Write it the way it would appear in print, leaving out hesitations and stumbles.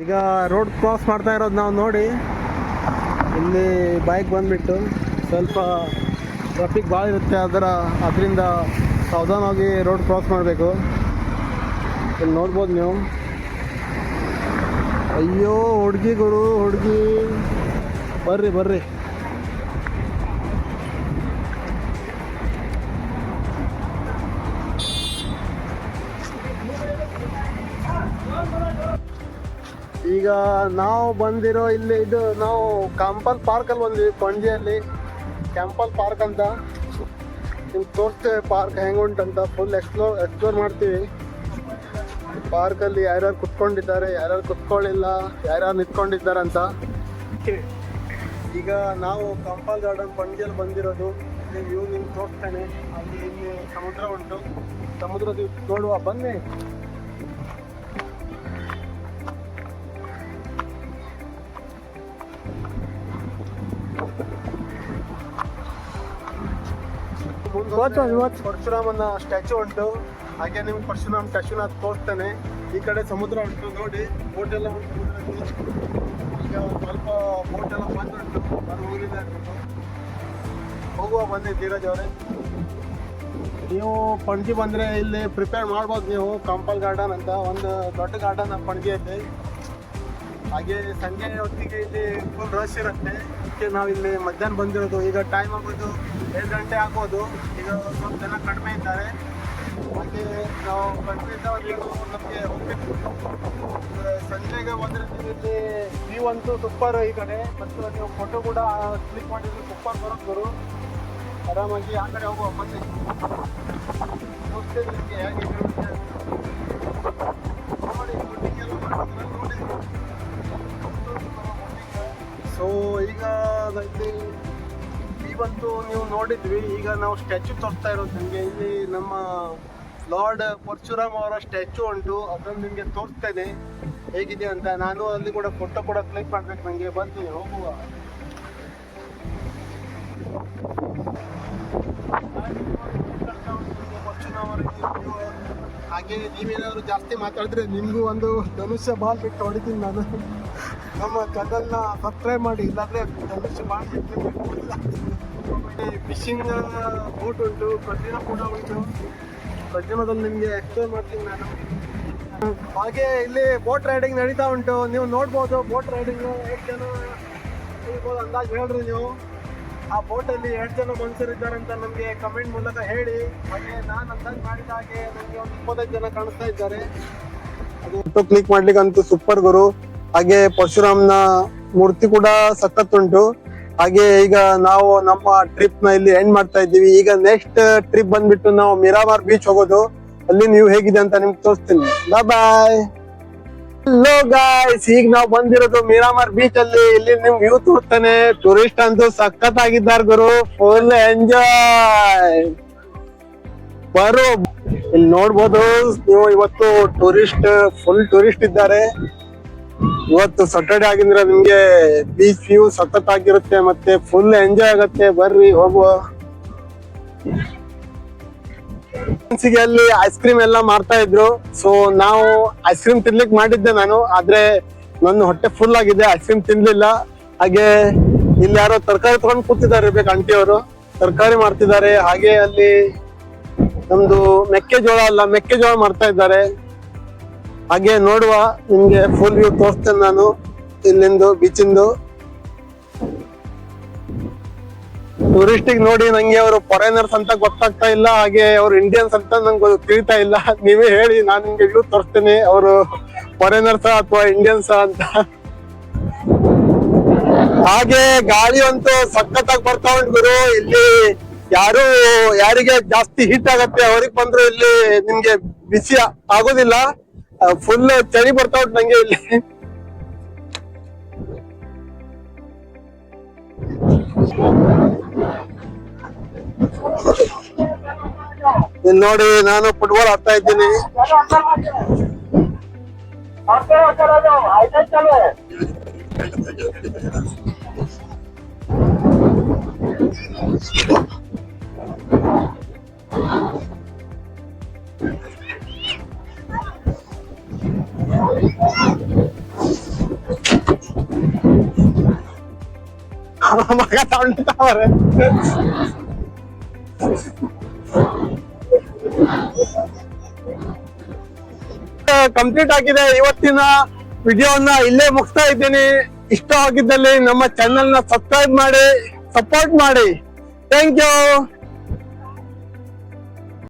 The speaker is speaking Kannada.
ಈಗ ರೋಡ್ ಕ್ರಾಸ್ ಮಾಡ್ತಾ ಇರೋದು ನಾವು ನೋಡಿ. ಇಲ್ಲಿ ಬೈಕ್ ಬಂದುಬಿಟ್ಟು ಸ್ವಲ್ಪ ಟ್ರಾಫಿಕ್ ಭಾಳ ಇರುತ್ತೆ, ಅದರಿಂದ ಸಾವಧಾನವಾಗಿ ರೋಡ್ ಕ್ರಾಸ್ ಮಾಡಬೇಕು. ಇಲ್ಲಿ ನೋಡ್ಬೋದು ನೀವು. ಅಯ್ಯೋ ಹುಡುಗಿ ಗುರು, ಹುಡುಗಿ ಬರ್ರಿ ಬರ್ರಿ. ಈಗ ನಾವು ಬಂದಿರೋ ಇಲ್ಲಿ ನಾವು ಕ್ಯಾಂಪಲ್ ಪಾರ್ಕಲ್ಲಿ ಬಂದ್ವಿ, ಪಣಜಿಯಲ್ಲಿ. ಕ್ಯಾಂಪಲ್ ಪಾರ್ಕ್ ಅಂತ ನಿಮ್ಗೆ ತೋರಿಸ್ತೇವೆ ಪಾರ್ಕ್ ಹೆಂಗೆ ಉಂಟಂತ. ಫುಲ್ ಎಕ್ಸ್ಪ್ಲೋರ್ ಮಾಡ್ತೀವಿ. ಪಾರ್ಕಲ್ಲಿ ಯಾರ್ಯಾರು ಕುತ್ಕೊಂಡಿದ್ದಾರೆ, ಯಾರ್ಯಾರು ಕುತ್ಕೊಳ್ಳಿಲ್ಲ, ಯಾರ್ಯಾರು ನಿಂತ್ಕೊಂಡಿದ್ದಾರೆ ಅಂತ. ಈಗ ನಾವು ಕಂಪಲ್ ಗಾರ್ಡನ್ ಪಣಜಿಯಲ್ಲಿ ಬಂದಿರೋದು. ವ್ಯೂ ನಿಮ್ಗೆ ತೋರಿಸ್ತೇನೆ. ಇಲ್ಲಿ ಸಮುದ್ರ ಉಂಟು, ಸಮುದ್ರದ ನೋಡುವ ಬನ್ನಿ. ಪರಶುರಾಮನ ಸ್ಟ್ಯಾಚು ಉಂಟು. ಹಾಗೆ ನಿಮ್ಗೆ ಪರಶುರಾಮ್ ಸ್ಟ್ಯಾಚುನ ತೋರಿಸ್ತೇನೆ. ಈ ಕಡೆ ಸಮುದ್ರ ಉಂಟು ನೋಡಿ, ಬೋಟ್ ಎಲ್ಲ ಉಂಟು. ಈಗ ಸ್ವಲ್ಪ ಬೋಟ್ ಎಲ್ಲ ಬಂದುಂಟು, ಊರಿದೆ ಹೋಗುವ. ಬನ್ನಿ ಧೀರಜ್ ಅವರೇ, ನೀವು ಪಣಜಿ ಬಂದರೆ ಇಲ್ಲಿ ಪ್ರಿಪೇರ್ ಮಾಡ್ಬೋದು ನೀವು. ಕಂಪಲ್ ಗಾರ್ಡನ್ ಅಂತ ಒಂದು ದೊಡ್ಡ ಗಾರ್ಡನ್ ಪಣಜಿಯಲ್ಲಿ. ಹಾಗೆ ಸಂಜೆ ಹೊತ್ತಿಗೆ ಇಲ್ಲಿ ಫುಲ್ ರಶ್ ಇರುತ್ತೆ. ಅದಕ್ಕೆ ನಾವು ಇಲ್ಲಿ ಮಧ್ಯಾಹ್ನ ಬಂದಿರೋದು. ಈಗ ಟೈಮ್ ಆಗೋದು 7 ಗಂಟೆ ಆಗ್ಬೋದು. ಈಗ ಸ್ವಲ್ಪ ಜನ ಕಡಿಮೆ ಇದ್ದಾರೆ. ಹಾಗೆ ನಾವು ಕಡಿಮೆ ಇದ್ದವಾಗ ನಮಗೆ ಹೋಗ್ಬೇಕು. ಸಂಜೆಗೆ ಬಂದರೆ ಇಲ್ಲಿ ವ್ಯೂ ಅಂತೂ ಸೂಪರ್ ಈ ಕಡೆ. ಮತ್ತು ನೀವು ಫೋಟೋ ಕೂಡ ಕ್ಲಿಕ್ ಮಾಡಿದ್ರೆ ಸೂಪರ್ ಬರೋದು. ಆರಾಮಾಗಿ ಆ ಕಡೆ ಹೋಗುವ. ಬನ್ನಿ ತೋರಿಸ್ತೇನೆ ನಿಮಗೆ ಹೇಗೆ ನೋಡಿ. ನೋಡಿ. ಸೊ ಈಗ ಇವಂತೂ ನೀವು ನೋಡಿದ್ವಿ. ಈಗ ನಾವು ಸ್ಟ್ಯಾಚು ತೋರಿಸ್ತಾ ಇರೋದು ನಿಮಗೆ. ಇಲ್ಲಿ ನಮ್ಮ ಲಾರ್ಡ್ ಪರಶುರಾಮ್ ಅವರ ಸ್ಟ್ಯಾಚು ಉಂಟು, ಅದನ್ನು ನಿಮಗೆ ತೋರಿಸ್ತೇನೆ ಹೇಗಿದೆ ಅಂತ. ನಾನು ಅಲ್ಲಿ ಕೂಡ ಫೋಟೋ ಕೂಡ ಕ್ಲಿಕ್ ಮಾಡ್ಬೇಕು ನನಗೆ. ಬಂದು ಹೋಗುವ. ಹಾಗೆ ನೀವೇನಾದ್ರು ಜಾಸ್ತಿ ಮಾತಾಡಿದ್ರೆ ನಿಮಗೂ ಒಂದು ಧನುಷ್ಯ ಬಾಲ್ ಬಿಟ್ಟು ಹೊಡಿತೀನಿ ನಾನು. ನಮ್ಮ ಚಾನಲ್ನ ಸಬ್ಸ್ಕ್ರೈಬ್ ಮಾಡಿ, ಇಲ್ಲಾಂದರೆ ಧನುಷ್ಯ ಬಾಲ್ ಬಿಟ್ಟು. ಫಿಶಿಂಗ್ ಬೋಟ್ ಉಂಟು, ಕಜಿನ ಕೂಡ ಉಂಟು. ಕಜಿನದಲ್ಲಿ ನಿಮಗೆ ಎಕ್ಸ್ಪ್ಲೇನ್ ಮಾಡ್ತೀನಿ ನಾನು. ಹಾಗೆ ಇಲ್ಲಿ ಬೋಟ್ ರೈಡಿಂಗ್ ನಡೀತಾ ಉಂಟು, ನೀವು ನೋಡ್ಬೋದು. ಬೋಟ್ ರೈಡಿಂಗ್ 8 ಜನ ಇರ್ಬೋದು ಅಂದಾಜು ಹೇಳ್ರಿ ನೀವು. ಆ ಬೋಟಲ್ಲಿ 8 ಜನ ಮನುಷ್ಯರಿದ್ದಾರೆ ಅಂತ ನಮಗೆ ಕಮೆಂಟ್ ಮೂಲಕ ಹೇಳಿ. ಹಾಗೆ ನಾನು ಅಂದಾಜು ಮಾಡಿದ ಹಾಗೆ ನನಗೆ ಒಂದು 25 ಜನ ಕಾಣಿಸ್ತಾ ಇದ್ದಾರೆ. ಅದು ಕ್ಲಿಕ್ ಮಾಡ್ಲಿಕ್ಕೆ ಅಂತೂ ಸೂಪರ್ ಗುರು. ಹಾಗೆ ಪರಶುರಾಮ್ನ ಮೂರ್ತಿ ಕೂಡ ಸಖತ್ ಉಂಟು. ಹಾಗೆ ಈಗ ನಾವು ನಮ್ಮ ಟ್ರಿಪ್ ನ ಇಲ್ಲಿ ಎಂಡ್ ಮಾಡ್ತಾ ಇದ್ದೀವಿ. ಈಗ ನೆಕ್ಸ್ಟ್ ಟ್ರಿಪ್ ಬಂದ್ಬಿಟ್ಟು ನಾವು ಮಿರಾಮಾರ್ ಬೀಚ್ ಹೋಗೋದು. ಅಲ್ಲಿ ನೀವು ಹೇಗಿದೆ ಅಂತ ನಿಮ್ಗೆ ತೋರಿಸ್ತೀನಿ. ಬಾಯ್. ಹಲೋ ಗಾಯ್ಸ್, ಈಗ ನಾವು ಬಂದಿರೋದು ಮಿರಾಮಾರ್ ಬೀಚ್ ಅಲ್ಲಿ. ಇಲ್ಲಿ ನಿಮ್ಗೆ ವ್ಯೂ ತೋರಿಸ್ತಾನೆ. ಟೂರಿಸ್ಟ್ ಅಂತೂ ಸಖತ್ ಆಗಿದ್ದಾರೆ ಗುರು, ಫುಲ್ ಎಂಜಾಯ್. ಬರೋ ಇಲ್ಲಿ ನೋಡ್ಬೋದು ನೀವು. ಇವತ್ತು ಫುಲ್ ಟೂರಿಸ್ಟ್ ಇದ್ದಾರೆ. ಇವತ್ತು ಸ್ಯಾಟರ್ಡೆ ಆಗಿದ್ರೆ ನಿಮ್ಗೆ ಬೀಚ್ ವ್ಯೂ ಸಖತ್ ಆಗಿರುತ್ತೆ, ಮತ್ತೆ ಫುಲ್ ಎಂಜಾಯ್ ಆಗತ್ತೆ. ಬರ್ರಿ ಹೋಗುವ. ಅಲ್ಲಿ ಐಸ್ ಕ್ರೀಮ್ ಎಲ್ಲ ಮಾಡ್ತಾ ಇದ್ರು. ಸೊ ನಾವು ಐಸ್ ಕ್ರೀಮ್ ತಿನ್ಲಿಕ್ಕೆ ಮಾಡಿದ್ದೆ ನಾನು, ಆದ್ರೆ ನನ್ನ ಹೊಟ್ಟೆ ಫುಲ್ ಆಗಿದೆ, ಐಸ್ ಕ್ರೀಮ್ ತಿನ್ಲಿಲ್ಲ. ಹಾಗೆ ಇಲ್ಲಿ ಯಾರೋ ತರಕಾರಿ ತಗೊಂಡು ಕೂತಿದ್ದಾರೆ, ಇರ್ಬೇಕು ಆಂಟಿ ಅವರು ತರಕಾರಿ ಮಾಡ್ತಿದ್ದಾರೆ. ಹಾಗೆ ಅಲ್ಲಿ ನಮ್ದು ಮೆಕ್ಕೆಜೋಳ ಮಾಡ್ತಾ ಇದ್ದಾರೆ. ಹಾಗೆ ನೋಡುವ, ನಿಮ್ಗೆ ಫುಲ್ ವ್ಯೂ ತೋರಿಸ್ತೇನೆ ನಾನು ಇಲ್ಲಿಂದು ಬೀಚಿಂದು. ಟೂರಿಸ್ಟಿಗೆ ನೋಡಿ ನಂಗೆ ಅವರು ಫಾರಿನರ್ಸ್ ಅಂತ ಗೊತ್ತಾಗ್ತಾ ಇಲ್ಲ, ಹಾಗೆ ಅವ್ರು ಇಂಡಿಯನ್ಸ್ ಅಂತ ನಂಗೆ ತಿಳಿತಾ ಇಲ್ಲ. ನೀವೇ ಹೇಳಿ, ನಾನು ನಿಮ್ಗೆ ವ್ಯೂ ತೋರಿಸ್ತೇನೆ, ಅವರು ಫಾರಿನರ್ಸ್ ಅಥವಾ ಇಂಡಿಯನ್ಸ್ ಅಂತ. ಹಾಗೆ ಗಾಳಿ ಅಂತೂ ಸಖತ್ತಾಗಿ ಬರ್ತಾ ಉಂಟು ಗುರು. ಇಲ್ಲಿ ಯಾರಿಗೆ ಜಾಸ್ತಿ ಹೀಟ್ ಆಗತ್ತೆ ಅವ್ರಿಗೆ ಬಂದ್ರು ಇಲ್ಲಿ ನಿಮ್ಗೆ ಬಿಸಿ ಆಗೋದಿಲ್ಲ. ಫುಲ್ ಚಳಿ ಬರ್ತಾ ಉಂಟು ನಂಗೆ ಇಲ್ಲಿ. ಇಲ್ಲಿ ನೋಡಿ, ನಾನು ಫುಟ್ಬಾಲ್ ಆಡ್ತಾ ಇದ್ದೀನಿ. ಮಗ ತಗೊಂಡಿದ್ದಾರೆ. ಕಂಪ್ಲೀಟ್ ಆಗಿದೆ. ಇವತ್ತಿನ ವಿಡಿಯೋನ ಇಲ್ಲೇ ಮುಗಿಸ್ತಾ ಇದ್ದೀನಿ. ಇಷ್ಟ ಆಗಿದ್ದಲ್ಲಿ ನಮ್ಮ ಚಾನೆಲ್ ನ ಸಬ್ಸ್ಕ್ರೈಬ್ ಮಾಡಿ, ಸಪೋರ್ಟ್ ಮಾಡಿ. Thank you.